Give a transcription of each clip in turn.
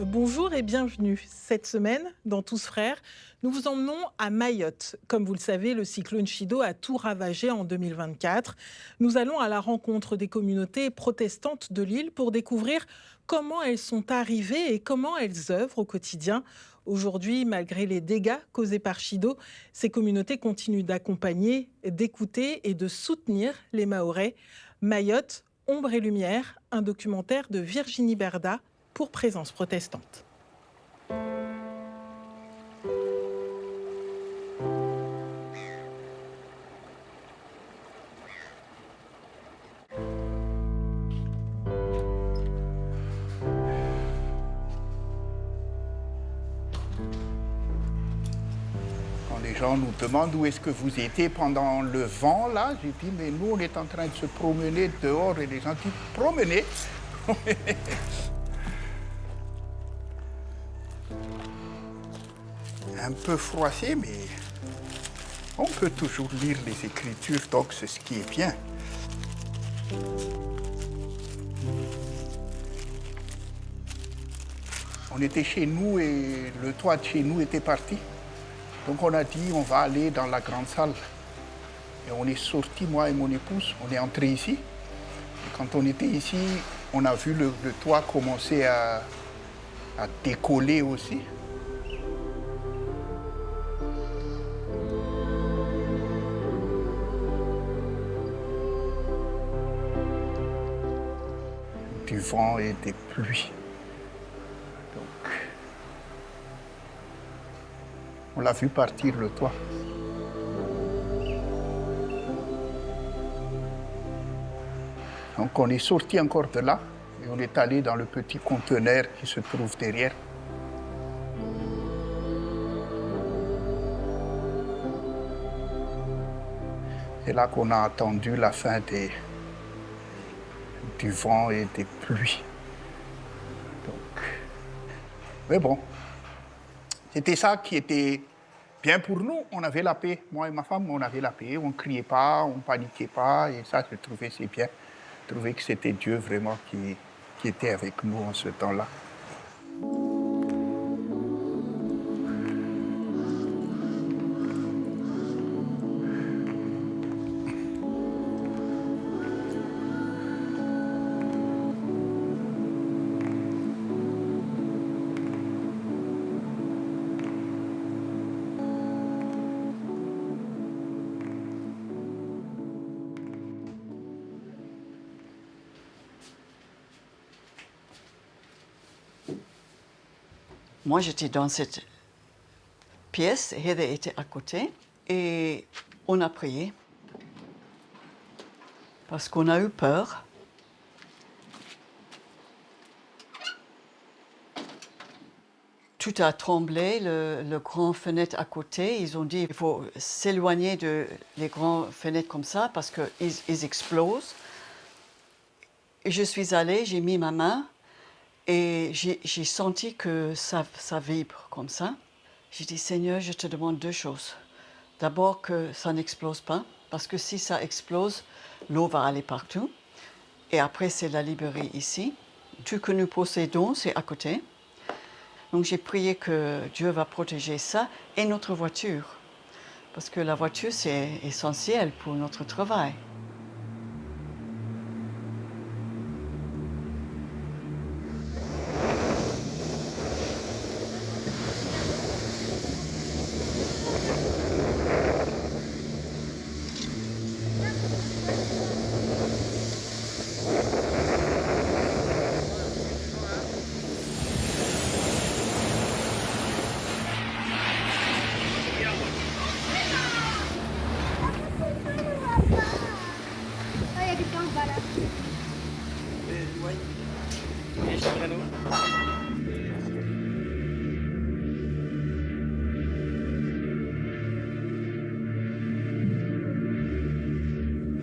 Bonjour et bienvenue. Cette semaine, dans Tous Frères, nous vous emmenons à Mayotte. Comme vous le savez, le cyclone Chido a tout ravagé en 2024. Nous allons à la rencontre des communautés protestantes de l'île pour découvrir comment elles sont arrivées et comment elles œuvrent au quotidien. Aujourd'hui, malgré les dégâts causés par Chido, ces communautés continuent d'accompagner, d'écouter et de soutenir les Mahorais. Mayotte, ombre et lumière, un documentaire de Virginie Berda pour Présence protestante. Quand les gens nous demandent où est-ce que vous étiez pendant le vent, là, j'ai dit, mais nous, on est en train de se promener dehors. Et les gens disent, promener. Un peu froissé, mais on peut toujours lire les Écritures, donc c'est ce qui est bien. On était chez nous et le toit de chez nous était parti. Donc on a dit, on va aller dans la grande salle. Et on est sorti, moi et mon épouse, on est entré ici. Et quand on était ici, on a vu le toit commencer à décoller aussi. Du vent et des pluies. Donc, on l'a vu partir le toit. Donc on est sorti encore de là et on est allé dans le petit conteneur qui se trouve derrière. C'est là qu'on a attendu la fin du vent et des pluies. Donc, mais bon, c'était ça qui était bien pour nous. On avait la paix. Moi et ma femme, on avait la paix. On ne criait pas, on ne paniquait pas. Et ça, je trouvais c'est bien. Je trouvais que c'était Dieu vraiment qui était avec nous en ce temps-là. Moi, j'étais dans cette pièce, Heather était à côté, et on a prié. Parce qu'on a eu peur. Tout a tremblé, le grand fenêtre à côté. Ils ont dit qu'il faut s'éloigner de les grandes fenêtres comme ça parce qu'ils explosent. Et je suis allée, j'ai mis ma main et j'ai senti que ça vibre comme ça. J'ai dit, Seigneur, je te demande deux choses. D'abord que ça n'explose pas, parce que si ça explose, l'eau va aller partout. Et après, c'est la librairie ici. Tout que nous possédons, c'est à côté. Donc j'ai prié que Dieu va protéger ça et notre voiture. Parce que la voiture, c'est essentiel pour notre travail.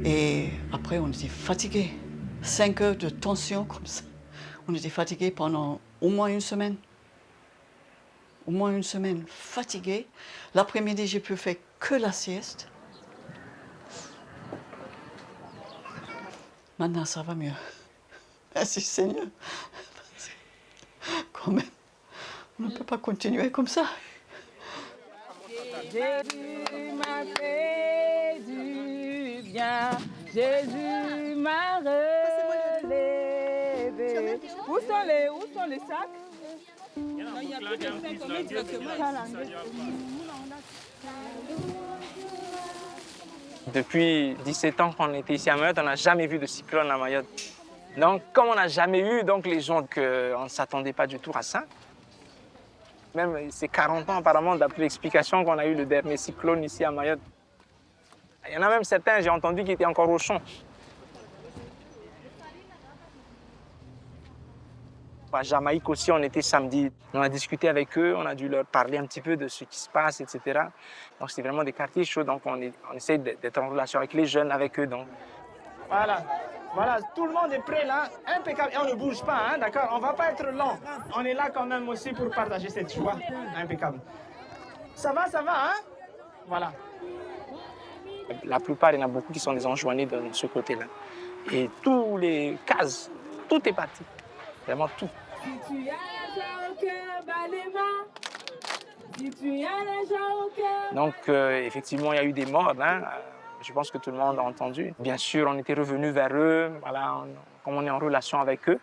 Et après, on était fatigués. 5 heures de tension comme ça. On était fatigués pendant au moins une semaine. Au moins une semaine, fatigués. L'après-midi, j'ai pu faire que la sieste. Maintenant, ça va mieux. Merci Seigneur. Quand même. On ne peut pas continuer comme ça. Jésus m'a fait du bien, Jésus m'a relevé. Où sont les sacs? Non, il n'y a plus de sacs, on met directement ici. Depuis 17 ans qu'on était ici à Mayotte, on n'a jamais vu de cyclone à Mayotte. Donc, comme on n'a jamais eu, donc les gens, on ne s'attendait pas du tout à ça. Même c'est 40 ans apparemment, d'après l'explication qu'on a eu le dernier cyclone ici à Mayotte. Il y en a même certains, j'ai entendu, qui étaient encore au champ. À Jamaïque aussi, on était samedi. On a discuté avec eux, on a dû leur parler un petit peu de ce qui se passe, etc. Donc c'est vraiment des quartiers chauds, donc on essaie d'être en relation avec les jeunes, avec eux. Donc. Voilà, tout le monde est prêt là, impeccable. Et on ne bouge pas, hein, d'accord? On ne va pas être lent. On est là quand même aussi pour partager cette joie. Impeccable. Ça va, hein? Voilà. La plupart, il y en a beaucoup qui sont des enjoignés de ce côté-là. Et tous les cases, tout est parti. Vraiment tout. Si tu as l'argent au cœur, bats les mains. Si tu as l'argent au cœur. Donc, effectivement, il y a eu des morts, hein. Je pense que tout le monde a entendu. Bien sûr, on était revenu vers eux, voilà, comme on est en relation avec eux.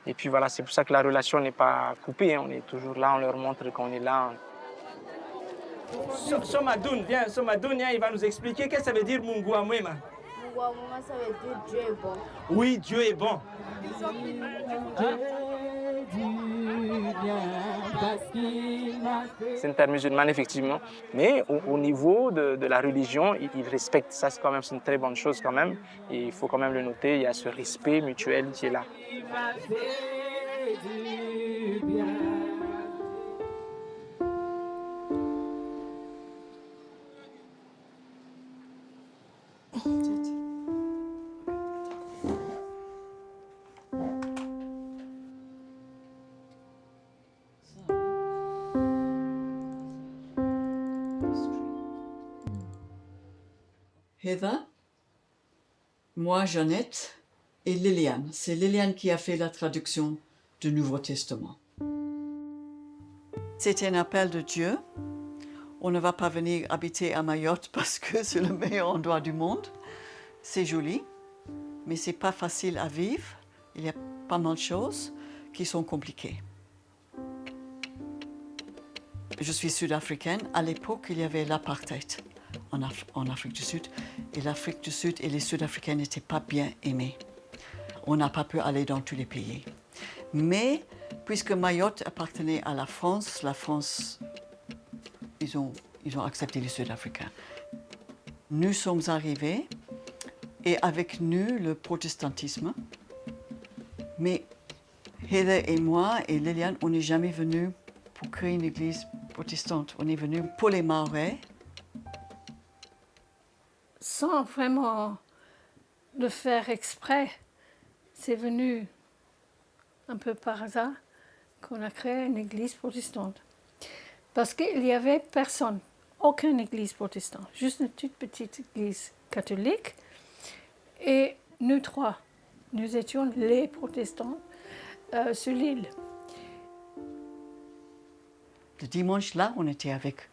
Et puis voilà, c'est pour ça que la relation n'est pas coupée, hein. On est toujours là, on leur montre qu'on est là. Somadoun, viens, Somadoun, il va nous expliquer qu'est-ce que ça veut dire Mungu Amwema. Mungu Amwema, ça veut dire Dieu est bon. Oui, Dieu est bon. C'est une terre musulmane, effectivement. Mais au niveau de la religion, ils respectent ça. C'est quand même une très bonne chose quand même. Et il faut quand même le noter. Il y a ce respect mutuel qui est là. Heather, moi, Jeannette et Liliane. C'est Liliane qui a fait la traduction du Nouveau Testament. C'était un appel de Dieu. On ne va pas venir habiter à Mayotte parce que c'est le meilleur endroit du monde. C'est joli, mais c'est pas facile à vivre. Il y a pas mal de choses qui sont compliquées. Je suis sud-africaine. À l'époque, il y avait l'apartheid en Afrique du Sud. Et l'Afrique du Sud et les Sud-Africains n'étaient pas bien aimés. On n'a pas pu aller dans tous les pays. Mais puisque Mayotte appartenait à la France, ils ont accepté les Sud-Africains. Nous sommes arrivés et avec nous le protestantisme. Mais Heather et moi et Liliane, on n'est jamais venus pour créer une église protestante. On est venus pour les Maorais. Sans vraiment le faire exprès, c'est venu un peu par hasard qu'on a créé une église protestante. Parce qu'il n'y avait personne, aucune église protestante, juste une toute petite église catholique. Et nous trois, nous étions les protestants sur l'île. Le dimanche, là, on était avec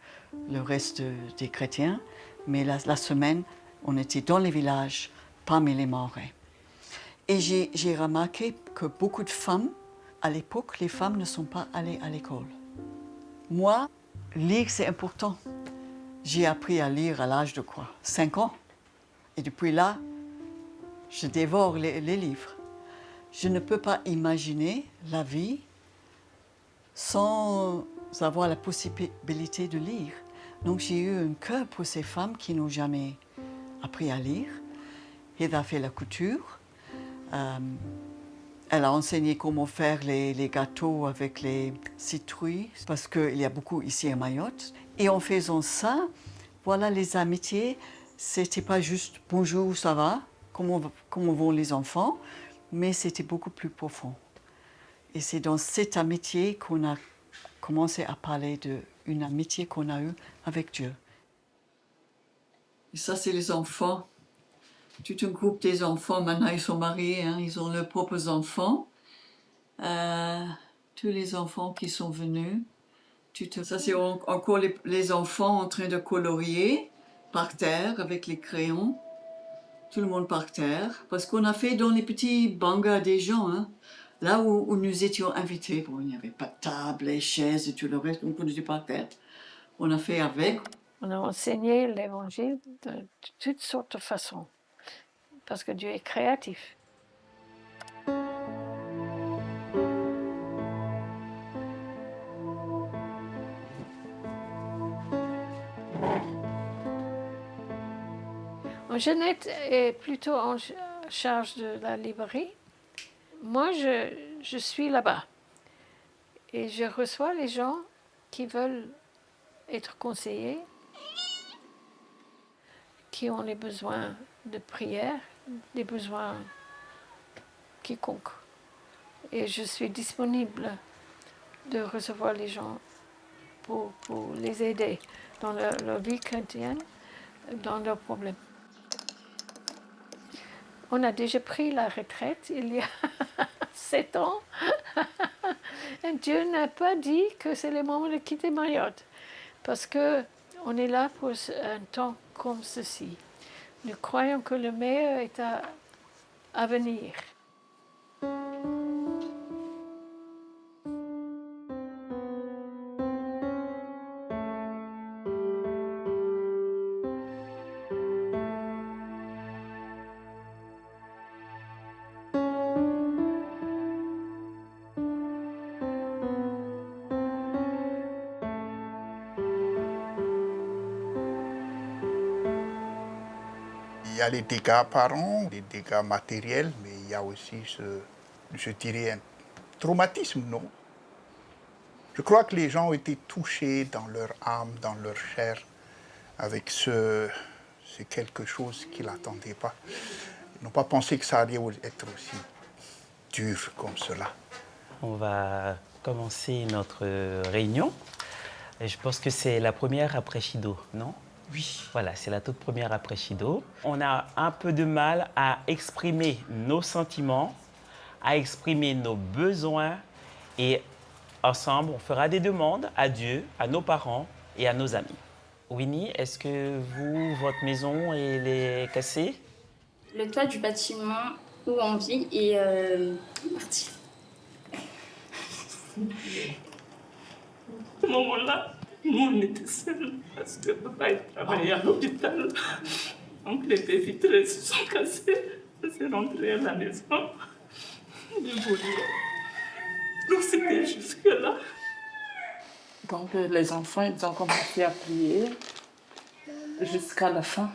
le reste des chrétiens, mais la semaine, on était dans les villages, parmi les Maorais. Et j'ai remarqué que beaucoup de femmes, à l'époque, les femmes ne sont pas allées à l'école. Moi, lire, c'est important. J'ai appris à lire à l'âge de 5 ans. Et depuis là, je dévore les livres. Je ne peux pas imaginer la vie sans avoir la possibilité de lire. Donc j'ai eu un cœur pour ces femmes qui n'ont jamais appris à lire. Elle a fait la couture. Elle a enseigné comment faire les gâteaux avec les citrouilles, parce qu'il y a beaucoup ici à Mayotte. Et en faisant ça, voilà, les amitiés, c'était pas juste « bonjour, ça va ?» comment vont les enfants, mais c'était beaucoup plus profond. Et c'est dans cette amitié qu'on a commencé à parler d'une amitié qu'on a eue avec Dieu. Et ça, c'est les enfants. Tout un groupe des enfants, maintenant ils sont mariés, hein, ils ont leurs propres enfants. Tous les enfants qui sont venus. Ça, c'est encore les enfants en train de colorier par terre avec les crayons. Tout le monde par terre. Parce qu'on a fait dans les petits bangas des gens, hein, là où nous étions invités. Bon, il n'y avait pas de table, les chaises et tout le reste, donc on était par terre. On a fait avec. On a enseigné l'évangile de toutes sortes de façons, parce que Dieu est créatif. Jeannette est plutôt en charge de la librairie. Moi, je suis là-bas et je reçois les gens qui veulent être conseillés, qui ont les besoins de prière, des besoins quiconques. Et je suis disponible de recevoir les gens pour les aider dans leur vie chrétienne, dans leurs problèmes. On a déjà pris la retraite il y a 7 ans. Et Dieu n'a pas dit que c'est le moment de quitter Mayotte, parce qu'on est là pour un temps comme ceci. Nous croyons que le meilleur est à venir. Il y a les dégâts par an, les dégâts matériels, mais il y a aussi je dirais, un traumatisme, non? Je crois que les gens ont été touchés dans leur âme, dans leur chair, avec c'est quelque chose qu'ils n'attendaient pas. Ils n'ont pas pensé que ça allait être aussi dur comme cela. On va commencer notre réunion. Et je pense que c'est la première après Shido, non? Oui. Voilà, c'est la toute première après Shido. On a un peu de mal à exprimer nos sentiments, à exprimer nos besoins. Et ensemble, on fera des demandes à Dieu, à nos parents et à nos amis. Winnie, est-ce que votre maison, elle est cassée? Le toit du bâtiment où on vit est parti. À ce moment-là, nous, on était seuls parce que papa travaillait à l'hôpital. Donc les baies vitrées se sont cassées. Je suis rentrée à la maison. Donc c'était jusque-là. Donc les enfants, ils ont commencé à prier jusqu'à la fin.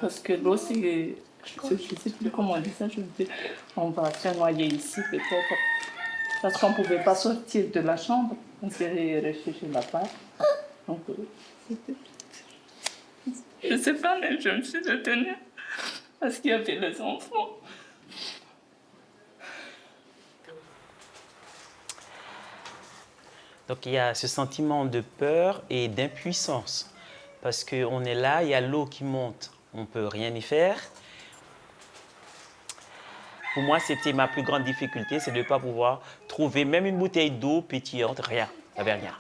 Parce que l'eau, c'est... Je ne sais plus comment on dit ça. Je me dis, on va se noyer ici peut-être. Parce qu'on ne pouvait pas sortir de la chambre. On s'est réfugié là-bas. Donc, je ne sais pas, mais je me suis retenue parce qu'il y avait les enfants. Donc il y a ce sentiment de peur et d'impuissance. Parce qu'on est là, il y a l'eau qui monte, on ne peut rien y faire. Pour moi, c'était ma plus grande difficulté, c'est de ne pas pouvoir trouver même une bouteille d'eau pétillante, rien, il n'y avait rien.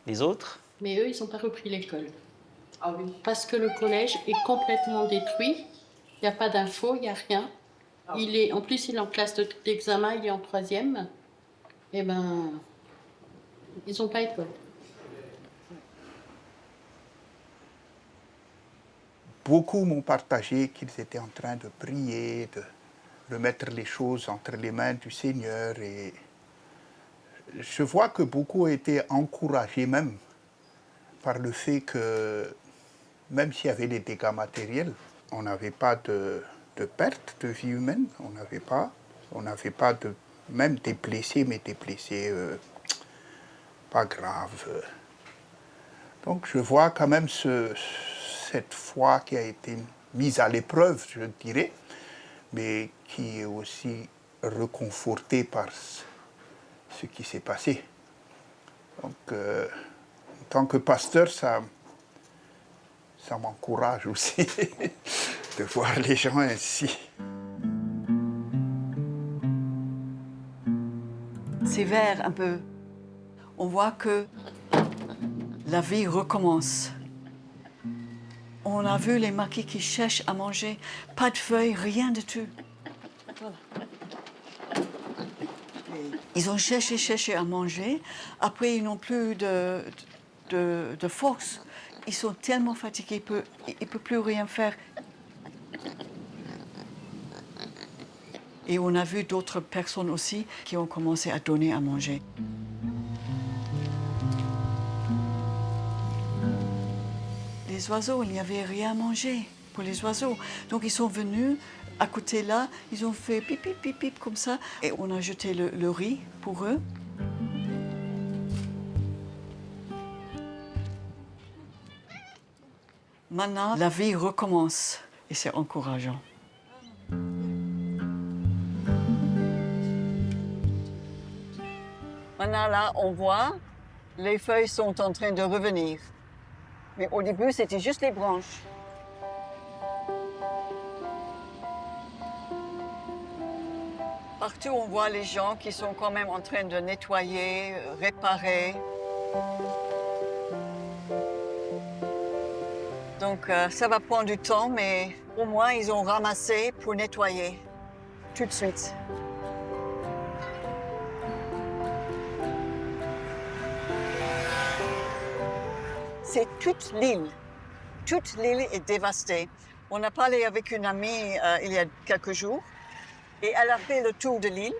Les autres? Mais eux, ils n'ont pas repris l'école. Ah oui. Parce que le collège est complètement détruit. Il n'y a pas d'infos, il n'y a rien. En plus, il est en classe d'examen, il est en 3e. Eh ben, ils n'ont pas école. Beaucoup m'ont partagé qu'ils étaient en train de prier, de remettre les choses entre les mains du Seigneur. Et je vois que beaucoup ont été encouragés même par le fait que même s'il y avait des dégâts matériels, on n'avait pas de perte de vie humaine, on n'avait pas même des blessés, mais des blessés pas graves. Donc je vois quand même cette foi qui a été mise à l'épreuve, je dirais, mais qui est aussi reconfortée par ce qui s'est passé. Donc, en tant que pasteur, ça m'encourage aussi de voir les gens ainsi. C'est vert un peu. on voit que la vie recommence. On a vu les maquis qui cherchent à manger. Pas de feuilles, rien de tout. Voilà. Ils ont cherché à manger. Après, ils n'ont plus de force. Ils sont tellement fatigués, ils ne peuvent plus rien faire. Et on a vu d'autres personnes aussi qui ont commencé à donner à manger. Les oiseaux, il n'y avait rien à manger pour les oiseaux. Donc ils sont venus à côté là, ils ont fait pip, pip, pip, pip comme ça. Et on a jeté le riz pour eux. Maintenant, la vie recommence et c'est encourageant. Maintenant, là, on voit, les feuilles sont en train de revenir. Mais au début, c'était juste les branches. Partout, on voit les gens qui sont quand même en train de nettoyer, réparer. Donc, ça va prendre du temps, mais au moins, ils ont ramassé pour nettoyer tout de suite. C'est toute l'île. Toute l'île est dévastée. On a parlé avec une amie il y a quelques jours et elle a fait le tour de l'île.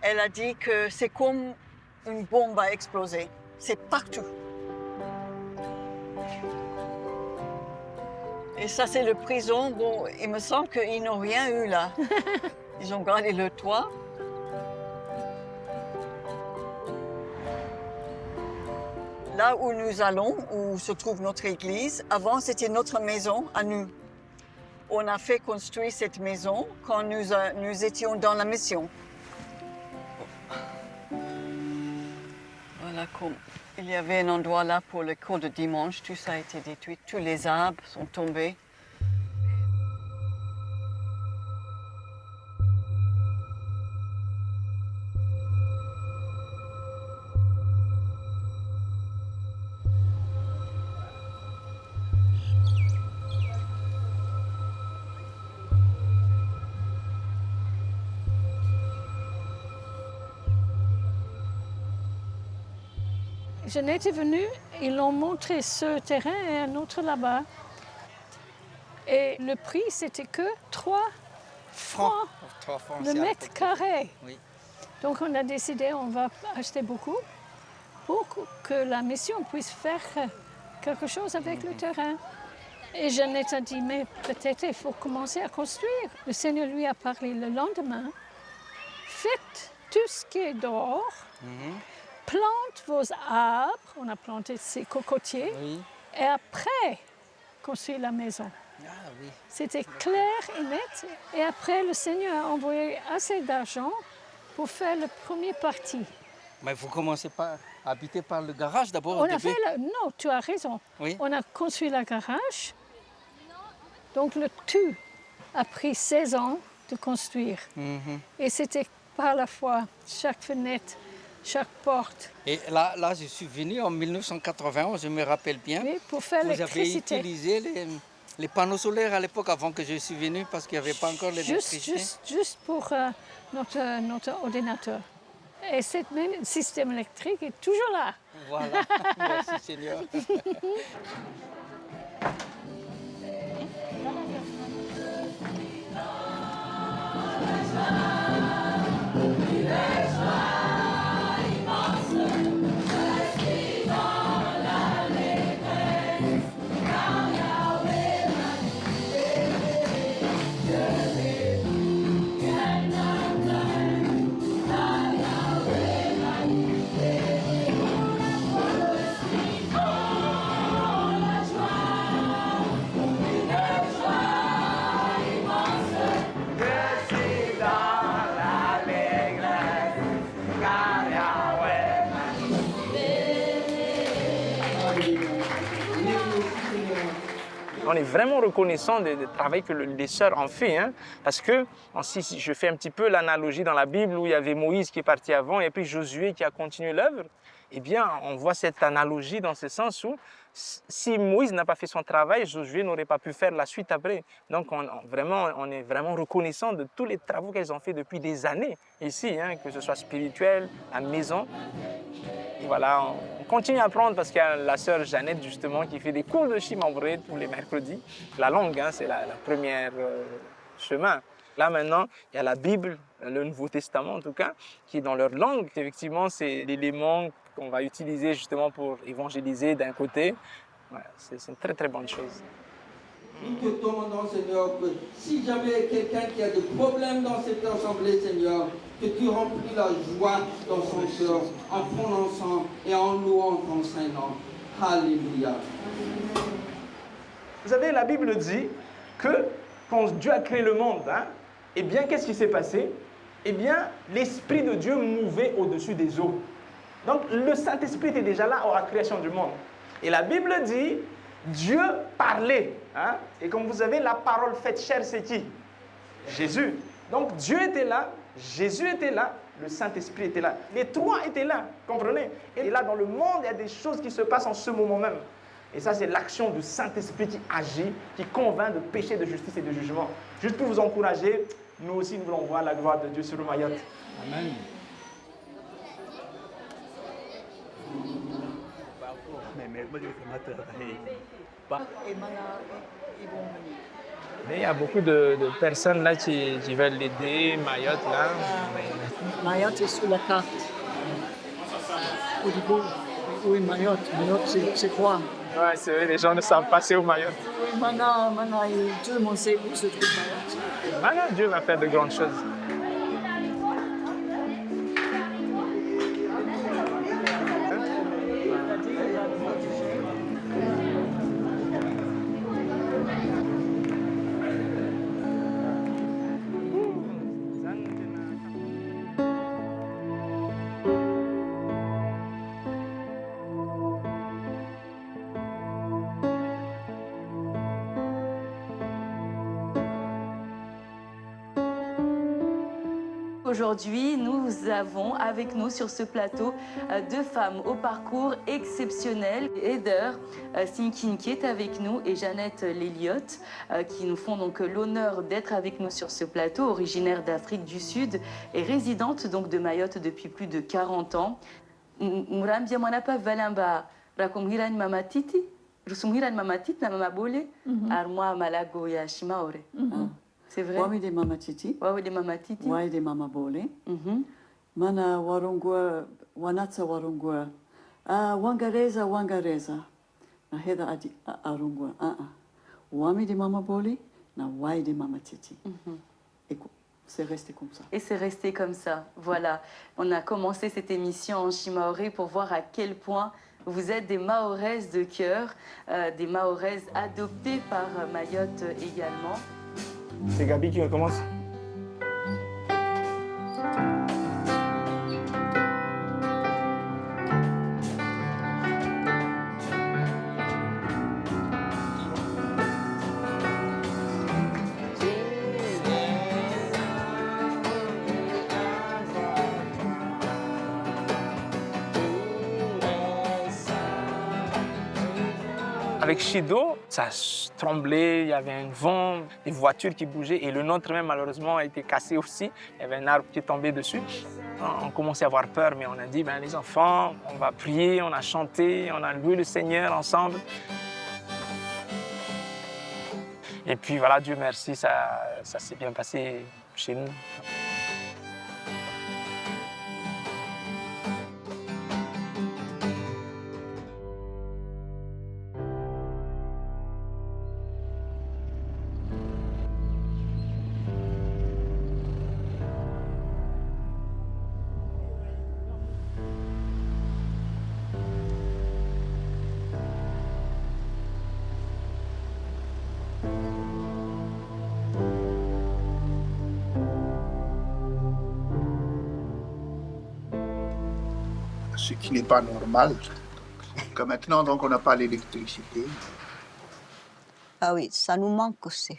Elle a dit que c'est comme une bombe à exploser. C'est partout. Et ça, c'est le prison. Bon, il me semble qu'ils n'ont rien eu là. Ils ont gardé le toit. Là où nous allons, où se trouve notre église, avant, c'était notre maison à nous. On a fait construire cette maison quand nous étions dans la mission. Voilà, comme il y avait un endroit là pour l'école de dimanche, tout ça a été détruit, tous les arbres sont tombés. Jeannette est venue, ils l'ont montré ce terrain et un autre là-bas. Et le prix, c'était que 3 francs le mètre carré. Oui. Donc on a décidé, on va acheter beaucoup pour que la mission puisse faire quelque chose avec le terrain. Et Jeannette a dit, mais peut-être il faut commencer à construire. Le Seigneur lui a parlé le lendemain. Faites tout ce qui est dehors. Plante vos arbres, on a planté ces cocotiers, et après, construire la maison. C'était clair et net. Et après, le Seigneur a envoyé assez d'argent pour faire la première partie. Mais vous commencez par habiter par le garage d'abord On a fait Non, tu as raison. Oui. On a construit le garage. Donc le tout a pris 16 ans de construire. Et c'était par la fois chaque fenêtre, chaque porte. Et là, je suis venu en 1991, je me rappelle bien. Oui, pour faire l'électricité. Vous avez utilisé les panneaux solaires à l'époque avant que je suis venu parce qu'il n'y avait pas encore l'électricité. Juste pour notre ordinateur. Et ce même système électrique est toujours là. Voilà, merci Seigneur. On est vraiment reconnaissant du travail que les sœurs ont fait. Hein, parce que, si je fais un petit peu l'analogie dans la Bible où il y avait Moïse qui est parti avant et puis Josué qui a continué l'œuvre, eh bien, on voit cette analogie dans ce sens où si Moïse n'a pas fait son travail, Josué n'aurait pas pu faire la suite après. Donc, on est vraiment reconnaissant de tous les travaux qu'elles ont fait depuis des années ici, hein, que ce soit spirituel, à la maison. Et voilà, on continue à apprendre parce qu'il y a la sœur Jeannette, justement, qui fait des cours de Shimaoré tous les mercredis. La langue, hein, c'est la première chemin. Là, maintenant, il y a la Bible, le Nouveau Testament en tout cas, qui est dans leur langue. Effectivement, c'est l'élément qu'on va utiliser justement pour évangéliser d'un côté. Voilà, c'est une très très bonne chose. Nous te demandons, Seigneur, que si jamais quelqu'un qui a des problèmes dans cette assemblée, Seigneur, que tu remplis la joie dans son cœur en prononçant et en louant ton Saint-Nom. Alléluia. Vous savez, la Bible dit que quand Dieu a créé le monde, hein, eh bien, qu'est-ce qui s'est passé? Eh bien, l'Esprit de Dieu mouvait au-dessus des eaux. Donc, le Saint-Esprit était déjà là à la création du monde. Et la Bible dit, Dieu parlait. Hein? Et comme vous savez, la parole faite chair, c'est qui? Jésus. Donc, Dieu était là, Jésus était là, le Saint-Esprit était là. Les trois étaient là, comprenez? Et là, dans le monde, il y a des choses qui se passent en ce moment même. Et ça, c'est l'action du Saint-Esprit qui agit, qui convainc de péché, de justice et de jugement. Juste pour vous encourager, nous aussi, nous voulons voir la gloire de Dieu sur Mayotte. Amen. Mais il y a beaucoup de personnes là qui veulent l'aider, Mayotte là. Mayotte est sur la carte. Au début, oui, Mayotte. Mayotte, c'est quoi? Ouais, c'est vrai, les gens ne savent pas c'est où Mayotte. Oui, maintenant, tout le monde sait où se trouve Mayotte. Maintenant, Dieu va faire de grandes choses. Aujourd'hui, nous avons avec nous sur ce plateau deux femmes au parcours exceptionnel. Heather Sinkin qui est avec nous et Jeannette Leliotte qui nous font donc l'honneur d'être avec nous sur ce plateau, originaire d'Afrique du Sud et résidente donc de Mayotte depuis plus de 40 ans. Murambia Manapa Valimba Rakomhiran Mamatiti, Rusumhiran Mamatiti na Mamabole, Armoa Malago ya Shimaore. C'est vrai. Wawi de mamatiti. Wawi de mamatiti. Wawi de mamabole. Mana warungua, wanatsa warungua. Wangareza, wangareza. Na heda adi arungua. Wami de mamabole, na wai de mamatiti. Et c'est resté comme ça. Et c'est resté comme ça. Voilà. On a commencé cette émission en Shimaoré pour voir à quel point vous êtes des Mahoraises de cœur, des Mahoraises adoptées par Mayotte également. C'est Gabi qui recommence. Avec Shido, ça tremblait, il y avait un vent, des voitures qui bougeaient et le nôtre même malheureusement a été cassé aussi. Il y avait un arbre qui est tombé dessus. On commençait à avoir peur, mais on a dit, les enfants, on va prier, on a chanté, on a loué le Seigneur ensemble. Et puis voilà, Dieu merci, ça s'est bien passé chez nous. Ce qui n'est pas normal. Donc maintenant, donc, on n'a pas l'électricité. Ah oui, ça nous manque aussi.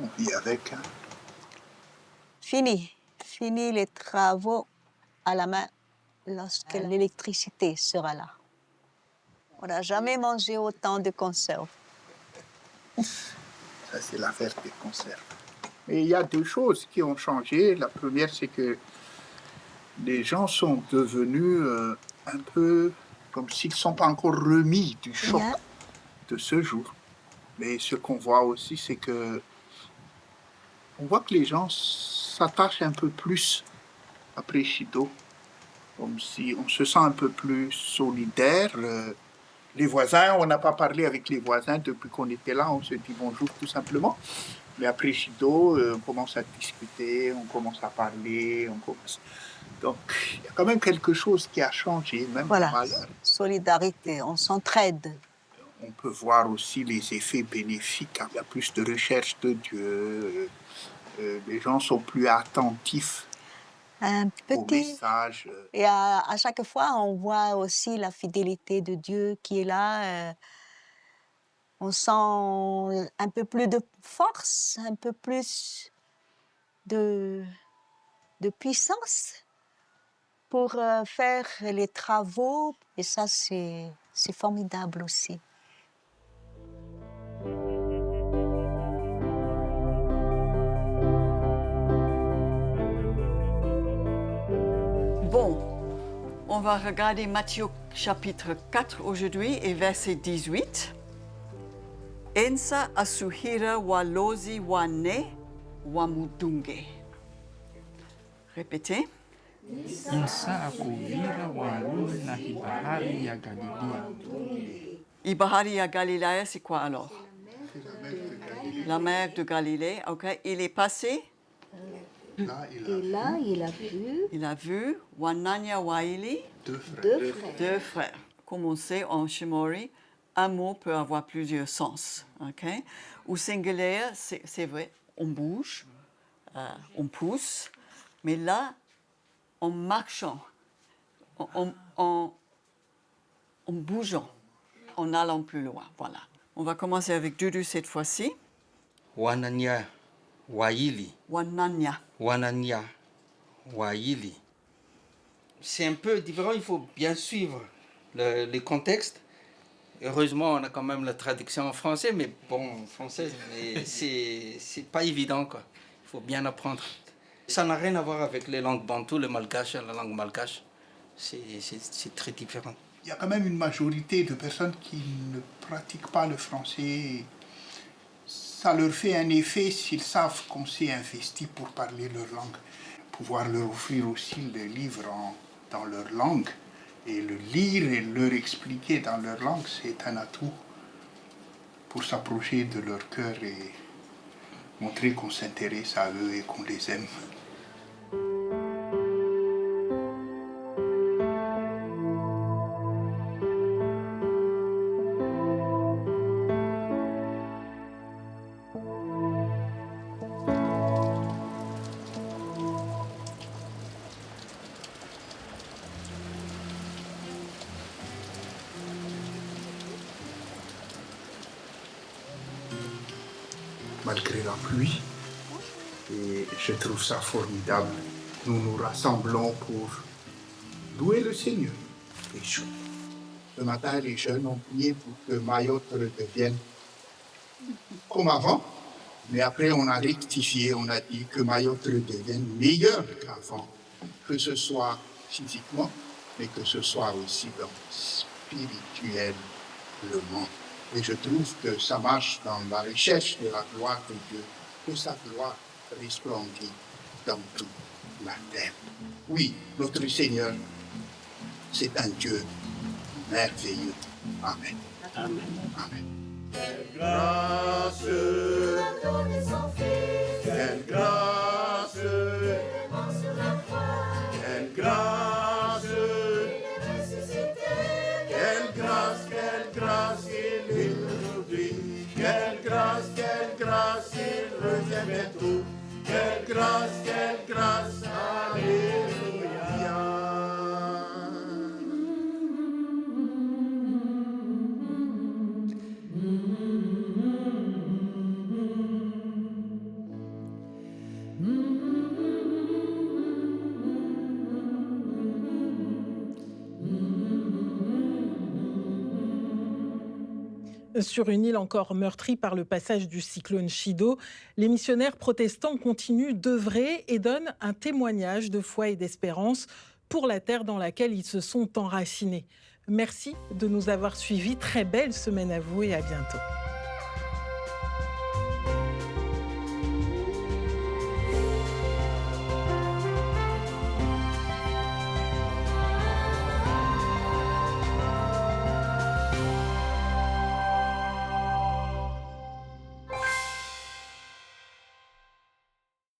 On vit avec. Hein. Fini les travaux à la main lorsque l'électricité sera là. On n'a jamais mangé autant de conserves. Ça, c'est l'affaire des conserves. Et il y a deux choses qui ont changé. La première, c'est que les gens sont devenus un peu comme s'ils ne sont pas encore remis du choc de ce jour. Mais ce qu'on voit aussi, c'est que on voit que les gens s'attachent un peu plus après Chido, comme si on se sent un peu plus solidaire. Les voisins, on n'a pas parlé avec les voisins depuis qu'on était là, on se dit bonjour tout simplement. Mais après Chido, on commence à discuter, on commence à parler, Donc, il y a quand même quelque chose qui a changé, même voilà, solidarité, on s'entraide. On peut voir aussi les effets bénéfiques. Il y a plus de recherche de Dieu. Les gens sont plus attentifs aux messages. Et à chaque fois, on voit aussi la fidélité de Dieu qui est là. On sent un peu plus de force, un peu plus de puissance pour faire les travaux. Et ça, c'est formidable aussi. Bon, on va regarder Matthieu chapitre 4 aujourd'hui et verset 18. Ensa asuhira walozi wane wamudunge. Répétez. Insa akuvira waluni na hibahari ya Galilea. Ibahari ya Galilée, c'est quoi alors? La mer de Galilée, ok. Il est passé. Il a vu Wananya Waili, deux frères. Comme on sait en Shimori, un mot peut avoir plusieurs sens. Okay? Au singulier, c'est vrai, on bouge, on pousse, mais là, en marchant, en bougeant, en allant plus loin. Voilà. On va commencer avec Dudu cette fois-ci. Wananya Waili. Wananya. Wananya Waili. C'est un peu différent, il faut bien suivre le contexte. Heureusement, on a quand même la traduction en français, mais bon, en français, mais c'est pas évident, quoi. Il faut bien apprendre. Ça n'a rien à voir avec les langues bantoues, le malgache, la langue malgache. C'est très différent. Il y a quand même une majorité de personnes qui ne pratiquent pas le français. Ça leur fait un effet s'ils savent qu'on s'est investi pour parler leur langue. Pouvoir leur offrir aussi le livre dans leur langue et le lire et leur expliquer dans leur langue, c'est un atout pour s'approcher de leur cœur et montrer qu'on s'intéresse à eux et qu'on les aime. Malgré la pluie, et je trouve ça formidable. Nous nous rassemblons pour louer le Seigneur. Les jeunes. Ce matin, les jeunes ont prié pour que Mayotte redevienne comme avant, mais après on a rectifié, on a dit que Mayotte redevienne meilleure qu'avant, que ce soit physiquement, mais que ce soit aussi dans spirituellement. Et je trouve que ça marche dans la recherche de la gloire de Dieu, que sa gloire resplendit dans toute la terre. Oui, notre Seigneur, c'est un Dieu merveilleux. Amen. Amen. Amen. Quelle grâce, quelle grâce, quelle grâce, quelle grâce, quelle grâce, il est aujourd'hui. Quelle grâce, il revient bientôt. Quelle grâce, alléluia. Sur une île encore meurtrie par le passage du cyclone Chido, les missionnaires protestants continuent d'œuvrer et donnent un témoignage de foi et d'espérance pour la terre dans laquelle ils se sont enracinés. Merci de nous avoir suivis. Très belle semaine à vous et à bientôt.